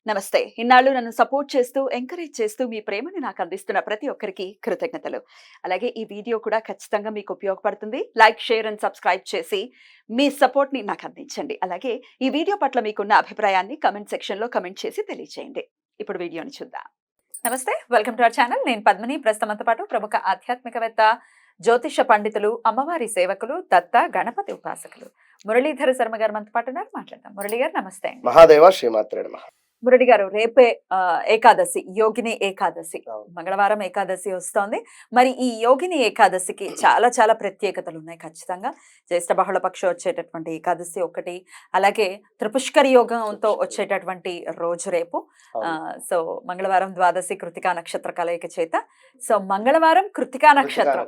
నమస్తే. ఇన్నాళ్ళు నన్ను సపోర్ట్ చేస్తూ, ఎంకరేజ్ చేస్తూ మీ ప్రేమని నాకు అందిస్తున్న ప్రతి ఒక్కరికి కృతజ్ఞతలు. అలాగే ఈ వీడియో కూడా ఖచ్చితంగా మీకు ఉపయోగపడుతుంది. లైక్, షేర్ అండ్ సబ్స్క్రైబ్ చేసి మీ సపోర్ట్‌ని నాకు అందించండి. అలాగే ఈ వీడియో పట్ల మీకున్న అభిప్రాయాన్ని కామెంట్ సెక్షన్‌లో కామెంట్ చేసి తెలియజేయండి. ఇప్పుడు వీడియోని చూద్దాం. నమస్తే. Welcome to our channel. నేను పద్మిని. ప్రస్తుతం మనతో పాటు ప్రముఖ ఆధ్యాత్మికవేత్త, జ్యోతిష పండితులు, అమ్మవారి సేవకులు, దత్త గణపతి ఉపాసకులు మురళీధర శర్మ గారు మనతో పాటు ఉన్నారు. మాట్లాడదాం. మురళి గారు నమస్తే అండి. మహాదేవ శ్రీమాత్రే నమః. మురళి గారు, రేపే ఏకాదశి, యోగిని ఏకాదశి, అవును. మంగళవారం ఏకాదశి వస్తోంది. మరి ఈ యోగిని ఏకాదశికి చాలా చాలా ప్రత్యేకతలు ఉన్నాయి. ఖచ్చితంగా జ్యేష్ఠ బహుళ పక్షం వచ్చేటటువంటి ఏకాదశి ఒకటి, అలాగే త్రిపుష్కర యోగంతో వచ్చేటటువంటి రోజు రేపు. అవును. సో మంగళవారం ద్వాదశి కృతికా నక్షత్ర కలయిక చేత, సో మంగళవారం కృతికా నక్షత్రం.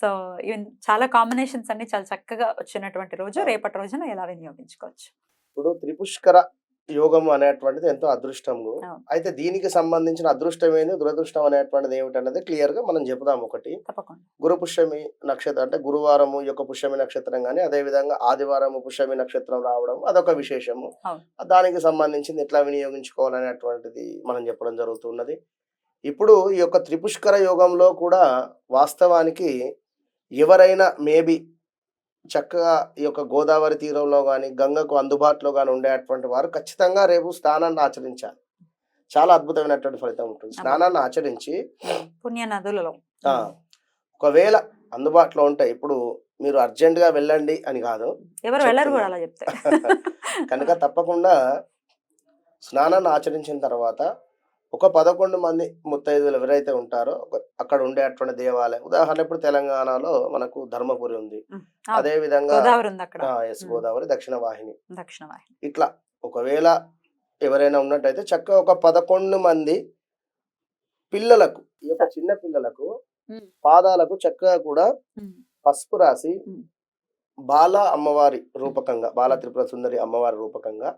సో ఈవెన్ చాలా కాంబినేషన్స్ అన్ని చాలా చక్కగా వచ్చినటువంటి రోజు. రేపటి రోజున ఎలా వినియోగించుకోవచ్చు? ఇప్పుడు త్రిపుష్కర యోగం అనేటువంటిది ఎంతో అదృష్టము. అవును. అయితే దీనికి సంబంధించిన అదృష్టం ఏంది, దురదృష్టం అనేటువంటిది ఏమిటన్నది క్లియర్ గా మనం చెబుదాం. ఒకటి, తప్పకుండా. గురు పుష్యమి నక్షత్రం అంటే గురువారము యొక్క పుష్యమి నక్షత్రం కానీ, అదే విధంగా ఆదివారము పుష్యమి నక్షత్రం రావడం అదొక విశేషము. అవును. దానికి సంబంధించింది ఎట్లా వినియోగించుకోవాలనేటువంటిది మనం చెప్పడం జరుగుతున్నది. ఇప్పుడు ఈ యొక్క త్రిపుష్కర యోగంలో కూడా వాస్తవానికి ఎవరైనా మేబీ చక్కగా ఈ యొక్క గోదావరి తీరంలో కానీ, గంగకు అందుబాటులో కానీ ఉండేటువంటి వారు ఖచ్చితంగా రేపు స్నానాన్ని ఆచరించాలి. చాలా అద్భుతమైనటువంటి ఫలితం ఉంటుంది. స్నానాన్ని ఆచరించి పుణ్య నదులలో ఒకవేళ అందుబాటులో ఉంటాయి. ఇప్పుడు మీరు అర్జెంటుగా వెళ్ళండి అని కాదు, ఎవరు వెళ్ళరు కూడా అలా చెప్తే. కనుక తప్పకుండా స్నానాన్ని ఆచరించిన తర్వాత ఒక 11 మంది ముత్తైదువులు ఎవరైతే ఉంటారో అక్కడ ఉండేటువంటి దేవాలయం, ఉదాహరణ ఇప్పుడు తెలంగాణలో మనకు ధర్మపురి ఉంది, అదే విధంగా గోదావరి దక్షిణ వాహిని, ఇట్లా ఒకవేళ ఎవరైనా ఉన్నట్టయితే చక్కగా ఒక 11 మంది పిల్లలకు, ఈ యొక్క చిన్న పిల్లలకు పాదాలకు చక్కగా కూడా పసుపు రాసి బాల అమ్మవారి రూపకంగా, బాల త్రిపుర సుందరి అమ్మవారి రూపకంగా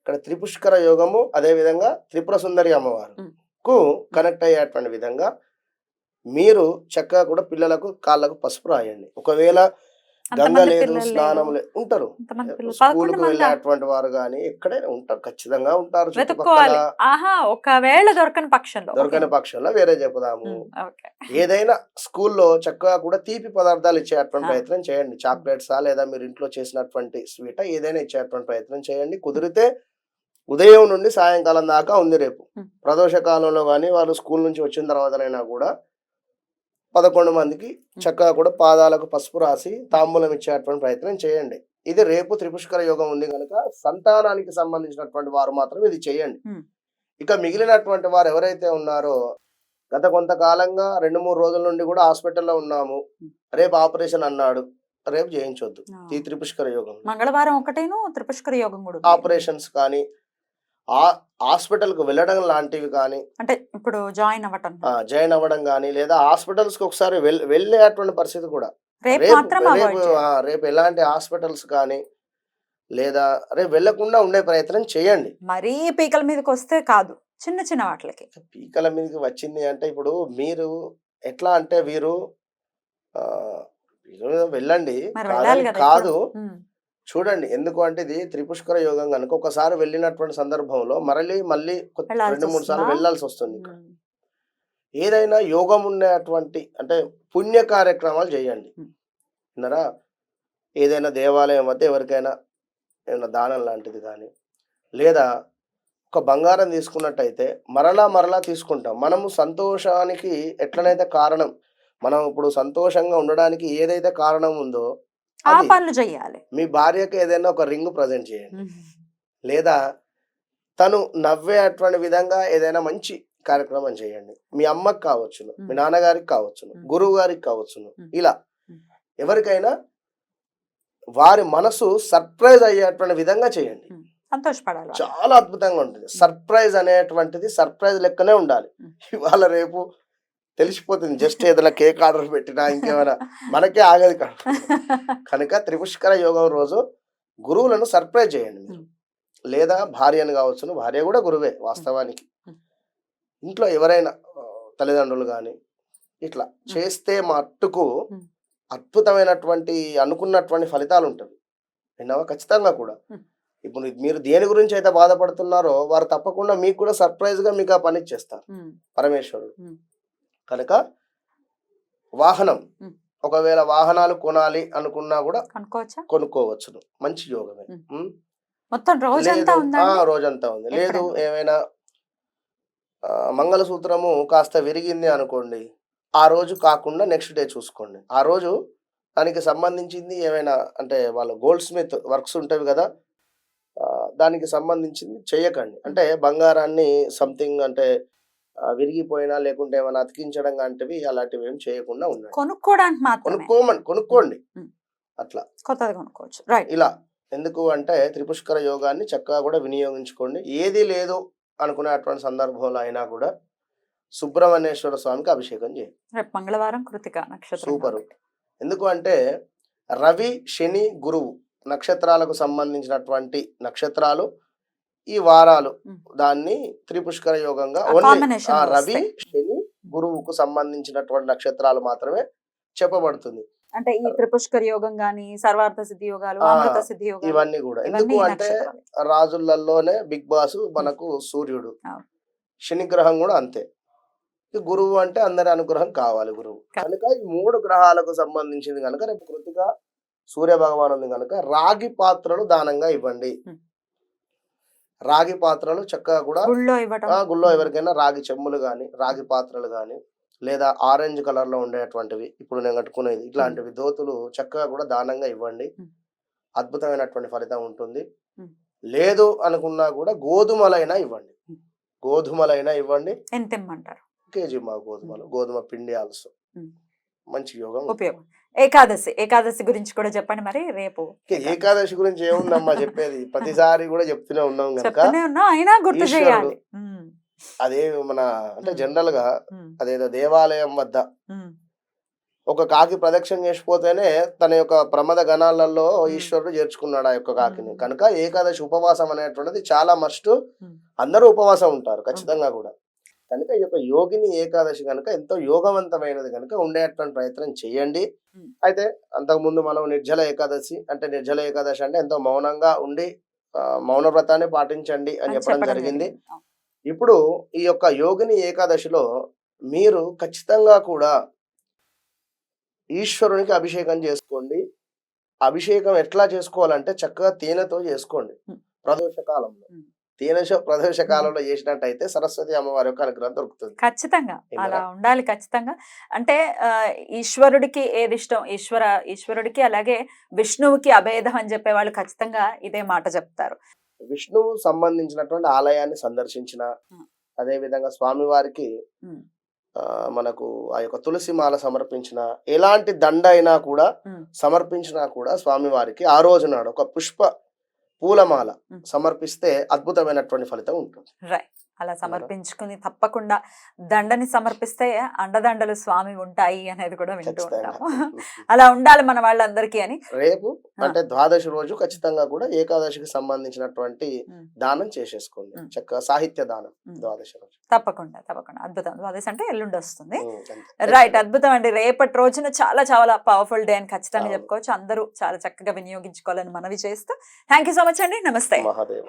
ఇక్కడ త్రిపుష్కర యోగము, అదే విధంగా త్రిపుర సుందరి అమ్మవారుకు కనెక్ట్ అయ్యేటువంటి విధంగా మీరు చక్కగా కూడా పిల్లలకు కాళ్ళకు పసుపు రాయండి. ఒకవేళ గంగ లేదు, స్నానం లేదు, ఉంటారు స్కూల్కి వెళ్ళేటువంటి వారు కానీ ఎక్కడైనా ఉంటారు, ఖచ్చితంగా ఉంటారు చుట్టుపక్కల. ఒకవేళ దొరకని పక్షంలో వేరే చెప్పుదాము. ఏదైనా స్కూల్లో చక్కగా కూడా తీపి పదార్థాలు ఇచ్చేటువంటి ప్రయత్నం చేయండి. చాక్లెట్సా లేదా మీరు ఇంట్లో చేసినటువంటి స్వీటా ఏదైనా ఇచ్చేటువంటి ప్రయత్నం చేయండి. కుదిరితే ఉదయం నుండి సాయంకాలం దాకా ఉంది రేపు ప్రదోష కాలంలో కానీ, వాళ్ళు స్కూల్ నుంచి వచ్చిన తర్వాతనైనా కూడా 11 మందికి చక్కగా కూడా పాదాలకు పసుపు రాసి తాంబూలం ఇచ్చేటువంటి ప్రయత్నం చేయండి. ఇది రేపు త్రిపుష్కర యోగం ఉంది కనుక సంతానానికి సంబంధించినటువంటి వారు మాత్రం ఇది చేయండి. ఇక మిగిలినటువంటి వారు ఎవరైతే ఉన్నారో, గత కొంతకాలంగా 2-3 రోజుల నుండి కూడా హాస్పిటల్లో ఉన్నాము, రేపు ఆపరేషన్ అన్నాడు, రేపు చేయించొద్దు. ఈ త్రిపుష్కర యోగం మంగళవారం ఒకటేను త్రిపుష్కర యోగం కూడా, ఆపరేషన్స్ కానీ హాస్పిటల్ కు వెళ్ళడం లాంటివి కానీ, అంటే ఇప్పుడు జాయిన్ అవ్వడం కానీ, లేదా హాస్పిటల్స్ కి ఒకసారి వెళ్ళేటువంటి పరిస్థితి కూడా రేపు ఎలాంటి హాస్పిటల్స్ కానీ లేదా రేపు వెళ్లకుండా ఉండే ప్రయత్నం చేయండి. మరీ పీకల మీదకి వస్తే కాదు, చిన్న చిన్న వాటికి. పీకల మీదకి వచ్చింది అంటే ఇప్పుడు మీరు ఎట్లా అంటే వీరు వెళ్ళండి కాదు, చూడండి. ఎందుకు అంటే ఇది త్రిపుష్కర యోగం కనుక ఒకసారి వెళ్ళినటువంటి సందర్భంలో మళ్ళీ 2-3 సార్లు వెళ్ళాల్సి వస్తుంది. ఏదైనా యోగం ఉండేటువంటి అంటే పుణ్య కార్యక్రమాలు చేయండి. విన్నారా? ఏదైనా దేవాలయం వద్ద ఎవరికైనా ఏమైనా దానం లాంటిది కానీ, లేదా ఒక బంగారం తీసుకున్నట్టయితే మరలా తీసుకుంటాం. మనము సంతోషానికి ఎట్లనైతే కారణం, మనం ఇప్పుడు సంతోషంగా ఉండడానికి ఏదైతే కారణం ఉందో పనులు చేయాలి. మీ భార్యకి ఏదైనా ఒక రింగ్ ప్రజెంట్ చేయండి, లేదా తను నవ్వే అటువంటి విధంగా ఏదైనా మంచి కార్యక్రమం చేయండి. మీ అమ్మకి కావచ్చును, మీ నాన్నగారికి కావచ్చును, గురువు గారికి కావచ్చును, ఇలా ఎవరికైనా వారి మనసు సర్ప్రైజ్ అయ్యేటువంటి విధంగా చేయండి. సంతోషపడాలి, చాలా అద్భుతంగా ఉంటుంది. సర్ప్రైజ్ అనేటువంటిది సర్ప్రైజ్ లెక్కనే ఉండాలి. ఇవాళ రేపు తెలిసిపోతుంది, జస్ట్ ఏదైనా కేక్ ఆర్డర్ పెట్టినా ఇంకేమైనా మనకే ఆగదు కనుక త్రిపుష్కర యోగం రోజు గురువులను సర్ప్రైజ్ చేయండి మీరు, లేదా భార్యను కావచ్చును, భార్య కూడా గురువే వాస్తవానికి. ఇంట్లో ఎవరైనా తల్లిదండ్రులు కానీ ఇట్లా చేస్తే మట్టుకు అద్భుతమైనటువంటి అనుకున్నటువంటి ఫలితాలు ఉంటుంది. విన్నావా? ఖచ్చితంగా కూడా ఇప్పుడు మీరు దేని గురించి అయితే బాధపడుతున్నారో వారు తప్పకుండా మీకు కూడా సర్ప్రైజ్ గా మీకు ఆ పని ఇచ్చేస్తారు ఉమ్, పరమేశ్వరుడు. ఉమ్, కనుక వాహనం, ఉమ్. ఒకవేళ వాహనాలు కొనాలి అనుకున్నా కూడా కనుక్కోవచ్చా? కొనుక్కోవచ్చును, మంచి యోగమే. ఉమ్. ఉమ్. మొత్తం రోజంతా లేదు ఉందండి రోజంతా ఉంది. లేదు ఎక్కడైనా? ఏమైనా మంగళసూత్రము కాస్త విరిగింది అనుకోండి, ఆ రోజు కాకుండా నెక్స్ట్ డే చూసుకోండి. ఆ రోజు దానికి సంబంధించింది ఏమైనా అంటే వాళ్ళ గోల్డ్ స్మిత్ వర్క్స్ ఉంటాయి కదా, దానికి సంబంధించింది చేయకండి. అంటే బంగారాన్ని సంథింగ్ అంటే విరిగిపోయినా లేకుంటే ఏమైనా అతికించడం లాంటివి అలాంటివి ఏం చేయకుండా ఉండండి. కొనుక్కోవడానికి మాత్రమే కొనుక్కోండి ఉమ్. అట్లా కొత్తది కొనుక్కోవచ్చు. రైట్. ఇలా. ఎందుకు అంటే త్రిపుష్కర యోగాన్ని చక్కగా కూడా వినియోగించుకోండి. ఏది లేదు అనుకునేటువంటి సందర్భంలో అయినా కూడా సుబ్రహ్మణ్యేశ్వర స్వామికి అభిషేకం చేయండి. రేపు మంగళవారం కృతిక నక్షత్రం సూపరు. కాబట్టి. ఎందుకు అంటే రవి, శని, గురువు నక్షత్రాలకు సంబంధించినటువంటి నక్షత్రాలు ఈ వారాలు ఉమ్. దాన్ని త్రిపుష్కర యోగంగా ఆ ఓన్లీ కాంబినేషన్ రవి, శని, గురువుకు సంబంధించినటువంటి నక్షత్రాలు మాత్రమే చెప్పబడుతుంది. అంటే ఈ త్రిపుష్కర్ యోగం గాని, సర్వార్థ సిద్ధి యోగాలు, ఆ అమృత సిద్ధి యోగాలు, ఇవన్నీ కూడా ఇవన్నీ ఎందుకు ఈ అంటే నక్షత్రాలే. రాజులలోనే బిగ్ బాస్ మనకు సూర్యుడు, అవును. శని గ్రహం కూడా అంతే. ఈ గురువు అంటే అందరి అనుగ్రహం కావాలి గురువు. కా- కనుక ఈ 3 గ్రహాలకు సంబంధించింది కనుక రేపు కృతిక సూర్య భగవాన్ ఉంది కనుక రాగి పాత్రలు దానంగా ఇవ్వండి. ఉమ్. రాగి పాత్రలు చక్కగా కూడా గుళ్ళో ఇవ్వటం. గుళ్ళో ఎవరికైనా రాగి చెమ్ములు కానీ రాగి పాత్రలు కానీ లేదా ఆరెంజ్ కలర్ లో ఉండేటువంటివి ఇప్పుడు నేను కట్టుకునేది ఇట్లాంటివి దోతులు చక్కగా కూడా దానంగా ఇవ్వండి. ఉమ్. అద్భుతమైనటువంటి ఫలితం ఉంటుంది. ఉమ్. లేదు అనుకున్నా కూడా గోధుమలైనా ఇవ్వండి. ఉమ్. గోధుమలైనా ఇవ్వండి. ఎంత ఇమ్మంటారు? కేజీ మా గోధుమ పిండి ఆల్సో ఉమ్. మంచి యోగం ఉంటుంది. ఉపయోగం. ఏకాదశి గురించి కూడా చెప్పండి మరి రేపు. ఏకాదశి గురించి ఏముందమ్మా చెప్పేది, ప్రతిసారి కూడా చెప్తూనే ఉన్నాం కనుక చెప్తూనే ఉన్నా, అయినా గుర్తు ఈశ్వరుడు చేయాలి. ఉమ్. అదే మన అంటే ఉమ్. జనరల్ గా ఉమ్. అదేదో దేవాలయం వద్ద ఉమ్. ఒక కాకి ప్రదక్షిణ చేసిపోతేనే తన యొక్క ప్రమద గణాలలో ఈశ్వరుడు చేర్చుకున్నాడు ఆ యొక్క కాకిని. ఉమ్. కనుక ఏకాదశి ఉపవాసం అనేటువంటిది చాలా మస్ట్. ఉమ్. అందరూ ఉపవాసం ఉంటారు ఖచ్చితంగా కూడా. కనుక ఈ యొక్క యోగిని ఏకాదశి కనుక ఎంతో యోగవంతమైనది కనుక ఉండేటువంటి ప్రయత్నం చేయండి. ఉమ్. అయితే అంతకుముందు మనం నిర్జల ఏకాదశి అంటే ఎంతో మౌనంగా ఉండి మౌన వ్రతాన్ని పాటించండి అని అని చెప్పడం చెప్పడం జరిగింది. జరిగింది. అవును. ఇప్పుడు ఈ యొక్క యోగిని ఏకాదశిలో మీరు ఖచ్చితంగా కూడా ఈశ్వరునికి అభిషేకం చేసుకోండి. అభిషేకం ఎట్లా చేసుకోవాలంటే చక్కగా తేనెతో చేసుకోండి. ఉమ్. ప్రదోష కాలంలో ఉమ్. ప్రదోష కాలంలో చేసినట్టయితే సరస్వతి అమ్మవారి యొక్క అనుగ్రహం దొరుకుతుంది. ఖచ్చితంగా అలా విన్నారా? ఉండాలి ఖచ్చితంగా. అంటే ఈశ్వరుడికి ఏది ఇష్టం, ఈశ్వరుడికి అలాగే విష్ణువుకి అభేదం అని చెప్పే వాళ్ళు ఖచ్చితంగా ఇదే మాట చెప్తారు. విష్ణువు సంబంధించినటువంటి ఆలయాన్ని సందర్శించిన, ఉమ్. అదే విధంగా స్వామివారికి ఉమ్. మనకు ఆ యొక్క తులసి మాల సమర్పించిన, ఎలాంటి దండ అయినా కూడా ఉమ్. సమర్పించినా కూడా స్వామివారికి ఆ రోజు నాడు ఒక పూలమాల ఉమ్. సమర్పిస్తే అద్భుతమైనటువంటి ఫలితం ఉంటుంది. రైట్. అలా సమర్పించుకుని తప్పకుండా దండని సమర్పిస్తే అండదండలు స్వామి ఉంటాయి అనేది కూడా వింటూ ఖచ్చితంగా. ఉంటాము. అలా ఉండాలి మన వాళ్ళందరికీ అని. రేపు ఆ. అంటే ద్వాదశి రోజు ఖచ్చితంగా కూడా ఏకాదశికి సంబంధించినటువంటి ఉమ్. దానం చేసేసుకోండి. ఉమ్. చక్కగా సాహిత్య దానం ఉమ్. ద్వాదశి రోజు. తప్పకుండా అద్భుతం. ద్వాదశి అంటే ఎల్లుండి వస్తుంది. అంతే. రైట్. అద్భుతం అండి. రేపటి రోజున చాలా చాలా పవర్ఫుల్ డే అని ఖచ్చితంగా అవును. చెప్పుకోవచ్చు. అందరూ చాలా చక్కగా వినియోగించుకోవాలని మనవి చేస్తూ థ్యాంక్ యూ సో మచ్ అండి. నమస్తే. మహాదేవ.